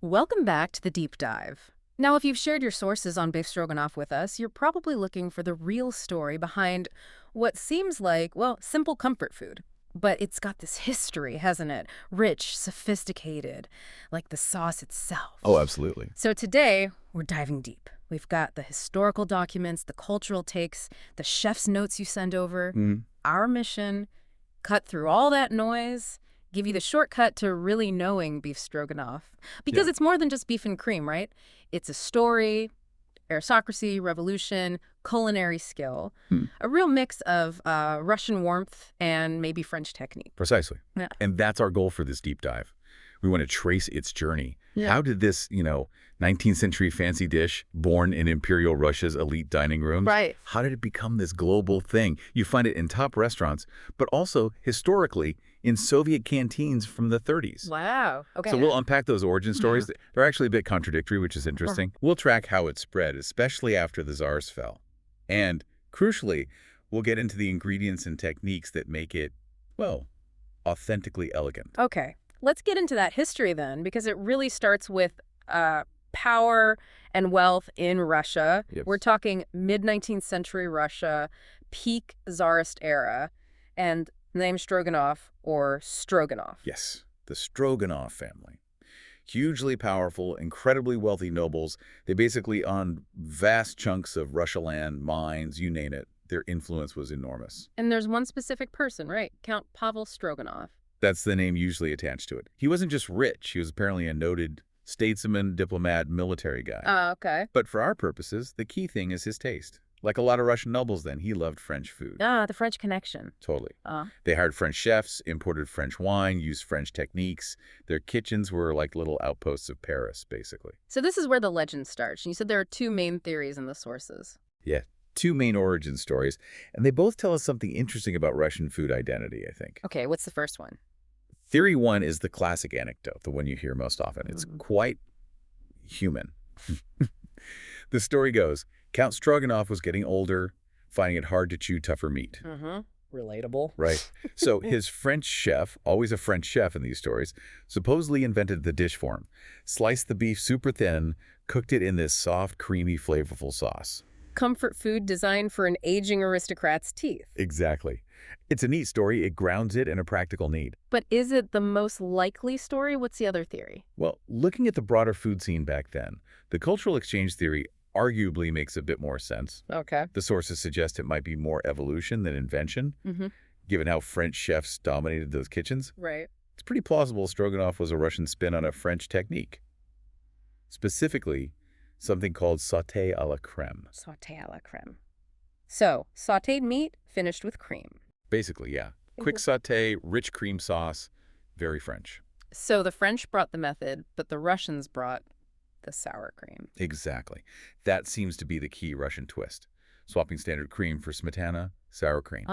Welcome back to the deep dive. Now, if you've shared your sources on beef stroganoff with us, you're probably looking for the real story behind what seems like, well, simple comfort food. But it's got this history, hasn't it? Rich, sophisticated, like the sauce itself. Oh, absolutely. So today, we're diving deep. We've got the historical documents, the cultural takes, the chef's notes you send over. Our mission, cut through all that noise, give you the shortcut to really knowing beef stroganoff. Because it's more than just beef and cream, right? It's a story, aristocracy, revolution, culinary skill, a real mix of Russian warmth and maybe French technique. Precisely. Yeah. And that's our goal for this deep dive. We want to trace its journey. Yeah. How did this, 19th century fancy dish born in Imperial Russia's elite dining rooms? Right. How did it become this global thing? You find it in top restaurants, but also historically in Soviet canteens from the 30s. Wow. Okay. So we'll unpack those origin stories. They're actually a bit contradictory, which is interesting. We'll track how it spread, especially after the Tsars fell. And crucially, we'll get into the ingredients and techniques that make it, well, authentically elegant. Okay. Let's get into that history then, because it really starts with power and wealth in Russia. Yep. We're talking mid-19th century Russia, peak Tsarist era, and the name Stroganoff or Stroganoff. Yes, the Stroganoff family. Hugely powerful, incredibly wealthy nobles. They basically owned vast chunks of Russia land, mines, you name it. Their influence was enormous. And there's one specific person, right? Count Pavel Stroganoff. That's the name usually attached to it. He wasn't just rich. He was apparently a noted statesman, diplomat, military guy. Okay. But for our purposes, the key thing is his taste. Like a lot of Russian nobles then, he loved French food. The French connection. Totally. They hired French chefs, imported French wine, used French techniques. Their kitchens were like little outposts of Paris, basically. So this is where the legend starts. And you said there are two main theories in the sources. Yeah, two main origin stories, and they both tell us something interesting about Russian food identity, I think. Okay, what's the first one? Theory one is the classic anecdote, the one you hear most often. It's quite human. The story goes, Count Stroganoff was getting older, finding it hard to chew tougher meat. Relatable. Right. So his French chef, always a French chef in these stories, supposedly invented the dish for him. Sliced the beef super thin, cooked it in this soft, creamy, flavorful sauce. Comfort food designed for an aging aristocrat's teeth. Exactly. It's a neat story. It grounds it in a practical need. But is it the most likely story? What's the other theory? Well, looking at the broader food scene back then, the cultural exchange theory arguably makes a bit more sense. Okay. The sources suggest it might be more evolution than invention, given how French chefs dominated those kitchens. Right. It's pretty plausible Stroganoff was a Russian spin on a French technique. Specifically, something called sauté à la crème. Sauté à la crème. So, sautéed meat finished with cream. Basically, yeah. Quick sauté, rich cream sauce, very French. So the French brought the method, but the Russians brought the sour cream. Exactly. That seems to be the key Russian twist. Swapping standard cream for smetana, sour cream.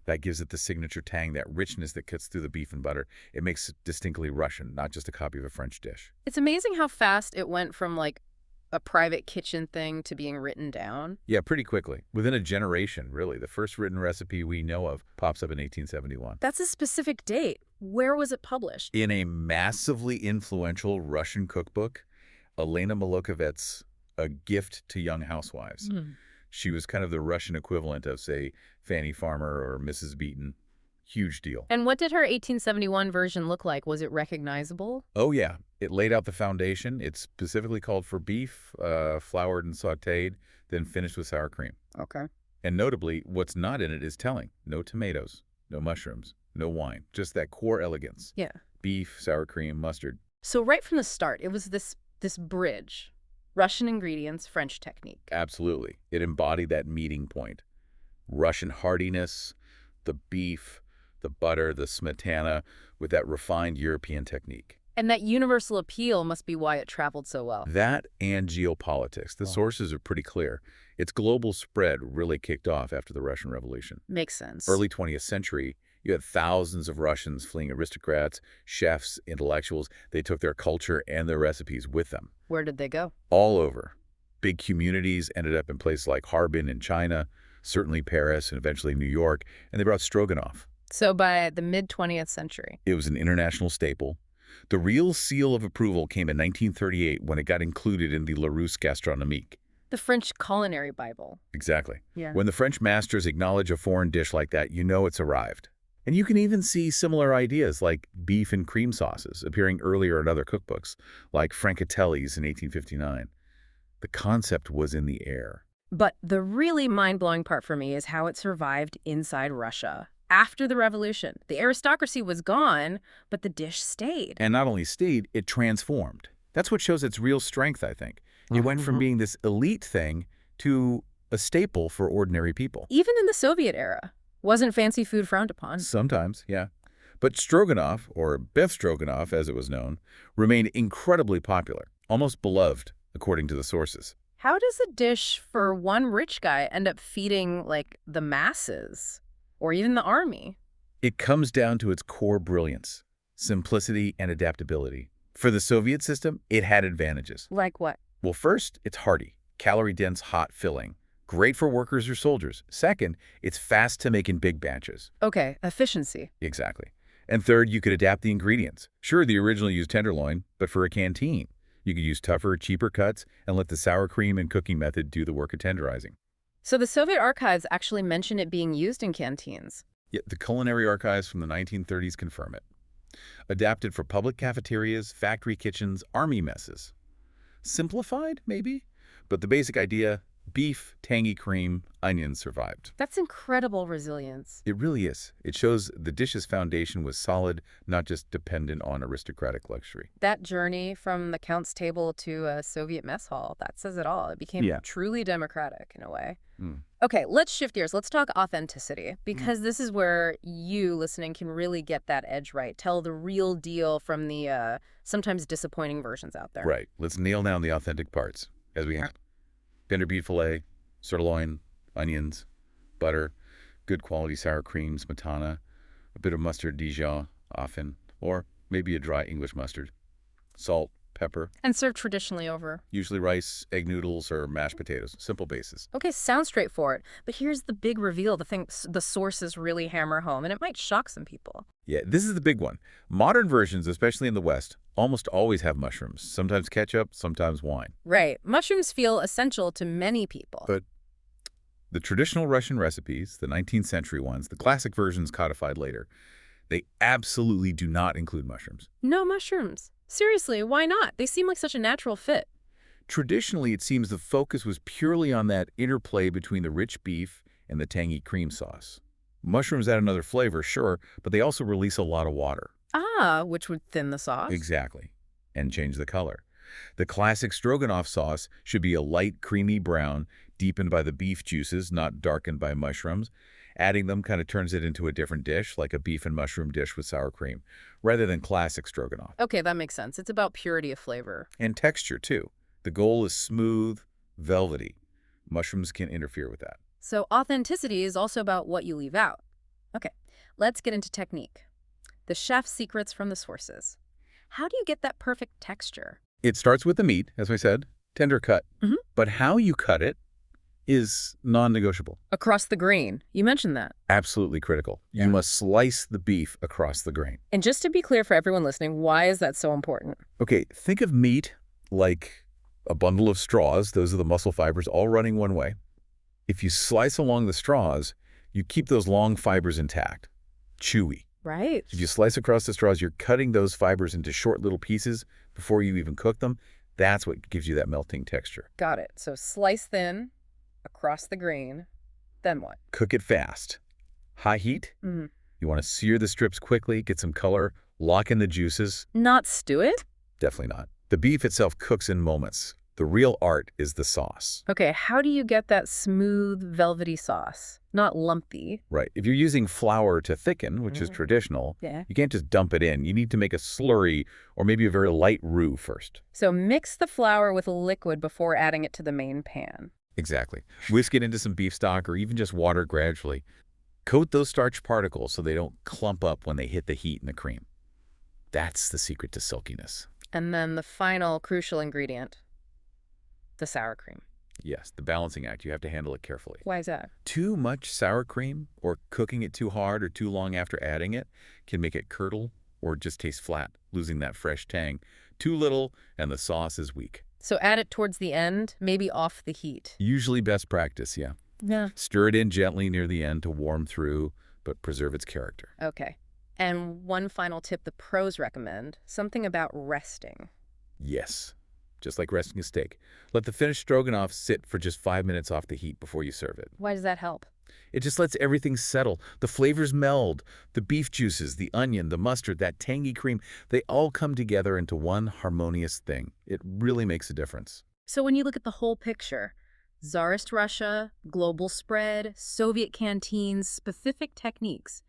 That gives it the signature tang, that richness that cuts through the beef and butter. It makes it distinctly Russian, not just a copy of a French dish. It's amazing how fast it went from like a private kitchen thing to being written down. Yeah, pretty quickly. Within a generation, really. The first written recipe we know of pops up in 1871. That's a specific date. Where was it published? In a massively influential Russian cookbook, Elena Malokovet's A Gift to Young Housewives. She was kind of the Russian equivalent of, say, Fanny Farmer or Mrs. Beaton. Huge deal. And what did her 1871 version look like? Was it recognizable? Oh, yeah. It laid out the foundation. It's specifically called for beef, floured and sautéed, then finished with sour cream. Okay. And notably, what's not in it is telling. No tomatoes, no mushrooms, no wine. Just that core elegance. Yeah. Beef, sour cream, mustard. So right from the start, it was this bridge. Russian ingredients, French technique. Absolutely. It embodied that meeting point. Russian heartiness, the beef, the butter, the smetana, with that refined European technique. And that universal appeal must be why it traveled so well. That and geopolitics. The sources are pretty clear. Its global spread really kicked off after the Russian Revolution. Makes sense. Early 20th century, you had thousands of Russians fleeing aristocrats, chefs, intellectuals. They took their culture and their recipes with them. Where did they go? All over. Big communities ended up in places like Harbin in China, certainly Paris, and eventually New York, and they brought Stroganoff. So by the mid-20th century. It was an international staple. The real seal of approval came in 1938 when it got included in the Larousse Gastronomique. The French culinary Bible. Exactly. Yeah. When the French masters acknowledge a foreign dish like that, you know it's arrived. And you can even see similar ideas like beef and cream sauces appearing earlier in other cookbooks, like Francatelli's in 1859. The concept was in the air. But the really mind-blowing part for me is how it survived inside Russia. After the revolution, the aristocracy was gone, but the dish stayed. And not only stayed, it transformed. That's what shows its real strength, I think. It went from being this elite thing to a staple for ordinary people. Even in the Soviet era, wasn't fancy food frowned upon? Sometimes, yeah. But Stroganoff, or Beef Stroganoff as it was known, remained incredibly popular, almost beloved, according to the sources. How does a dish for one rich guy end up feeding, like, the masses? Or even the army? It comes down to its core brilliance, simplicity and adaptability. For the Soviet system, it had advantages. Like what? Well, first, it's hearty, calorie-dense, hot filling. Great for workers or soldiers. Second, it's fast to make in big batches. Okay, efficiency. Exactly. And third, you could adapt the ingredients. Sure, the original used tenderloin, but for a canteen, you could use tougher, cheaper cuts and let the sour cream and cooking method do the work of tenderizing. So the Soviet archives actually mention it being used in canteens. Yet the culinary archives from the 1930s confirm it. Adapted for public cafeterias, factory kitchens, army messes. Simplified, maybe? But the basic idea, beef, tangy cream, onions survived. That's incredible resilience. It really is. It shows the dish's foundation was solid, not just dependent on aristocratic luxury. That journey from the count's table to a Soviet mess hall, that says it all. It became truly democratic in a way. Okay, let's shift gears. Let's talk authenticity, because this is where you, listening, can really get that edge right. Tell the real deal from the sometimes disappointing versions out there. Right. Let's nail down the authentic parts as we have. Tender beef fillet, sirloin, onions, butter, good quality sour cream, smetana, a bit of mustard Dijon, often, or maybe a dry English mustard, salt, pepper. And served traditionally over? Usually rice, egg noodles, or mashed potatoes. Simple bases. Okay, sounds straightforward. But here's the big reveal, the thing the sources really hammer home, and it might shock some people. Yeah, this is the big one. Modern versions, especially in the West, almost always have mushrooms. Sometimes ketchup, sometimes wine. Right. Mushrooms feel essential to many people. But the traditional Russian recipes, the 19th century ones, the classic versions codified later, they absolutely do not include mushrooms. No mushrooms. Seriously, why not? They seem like such a natural fit. Traditionally, it seems the focus was purely on that interplay between the rich beef and the tangy cream sauce. Mushrooms add another flavor, sure, but they also release a lot of water. Ah, which would thin the sauce? Exactly, and change the color. The classic Stroganoff sauce should be a light, creamy brown, deepened by the beef juices, not darkened by mushrooms. Adding them kind of turns it into a different dish, like a beef and mushroom dish with sour cream, rather than classic Stroganoff. Okay, that makes sense. It's about purity of flavor. And texture, too. The goal is smooth, velvety. Mushrooms can interfere with that. So authenticity is also about what you leave out. Okay, let's get into technique. The chef's secrets from the sources. How do you get that perfect texture? It starts with the meat, as I said, tender cut. But how you cut it is non-negotiable. Across the grain. You mentioned that. Absolutely critical. Yeah. You must slice the beef across the grain. And just to be clear for everyone listening, why is that so important? Okay, think of meat like a bundle of straws. Those are the muscle fibers all running one way. If you slice along the straws, you keep those long fibers intact, chewy. Right. If you slice across the straws, you're cutting those fibers into short little pieces before you even cook them. That's what gives you that melting texture. Got it. So slice thin, across the grain, then what? Cook it fast. High heat. You want to sear the strips quickly, get some color, lock in the juices. Not stew it? Definitely not. The beef itself cooks in moments. The real art is the sauce. Okay, how do you get that smooth, velvety sauce? Not lumpy. Right. If you're using flour to thicken, which is traditional, you can't just dump it in. You need to make a slurry or maybe a very light roux first. So mix the flour with a liquid before adding it to the main pan. Exactly. Whisk it into some beef stock or even just water gradually. Coat those starch particles so they don't clump up when they hit the heat and the cream. That's the secret to silkiness. And then the final crucial ingredient, the sour cream. Yes, the balancing act. You have to handle it carefully. Why is that? Too much sour cream or cooking it too hard or too long after adding it can make it curdle or just taste flat. losing that fresh tang. Too little, and the sauce is weak. So add it towards the end, maybe off the heat. Usually best practice, yeah. Yeah. Stir it in gently near the end to warm through, but preserve its character. Okay. And one final tip the pros recommend, something about resting. Yes, just like resting a steak. Let the finished stroganoff sit for just 5 minutes off the heat before you serve it. Why does that help? It just lets everything settle. The flavors meld. The beef juices, the onion, the mustard, that tangy cream, they all come together into one harmonious thing. It really makes a difference. So when you look at the whole picture, Tsarist Russia, global spread, Soviet canteens, specific techniques,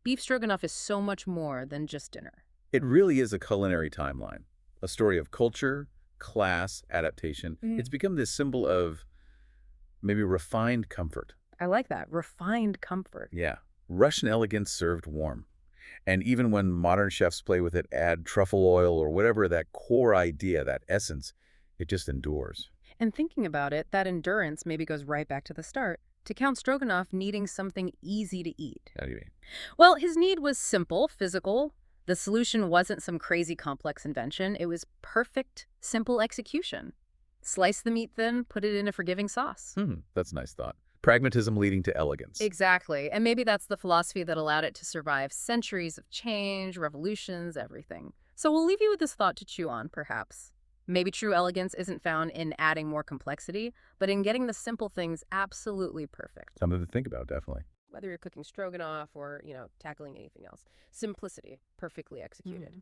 beef stroganoff is so much more than just dinner. It really is a culinary timeline, a story of culture, class, adaptation. It's become this symbol of maybe refined comfort. I like that. Refined comfort. Yeah, Russian elegance served warm. And even when modern chefs play with it, add truffle oil or whatever, that core idea, that essence, it just endures. And thinking about it, that endurance maybe goes right back to the start, to Count Stroganoff needing something easy to eat. How do you mean? Well, his need was simple, physical. The solution wasn't some crazy complex invention. It was perfect, simple execution. Slice the meat thin, put it in a forgiving sauce. That's a nice thought. Pragmatism leading to elegance. Exactly. And maybe that's the philosophy that allowed it to survive centuries of change, revolutions, everything. So we'll leave you with this thought to chew on, perhaps. Maybe true elegance isn't found in adding more complexity, but in getting the simple things absolutely perfect. Something to think about, definitely. Whether you're cooking stroganoff or, tackling anything else. Simplicity, perfectly executed.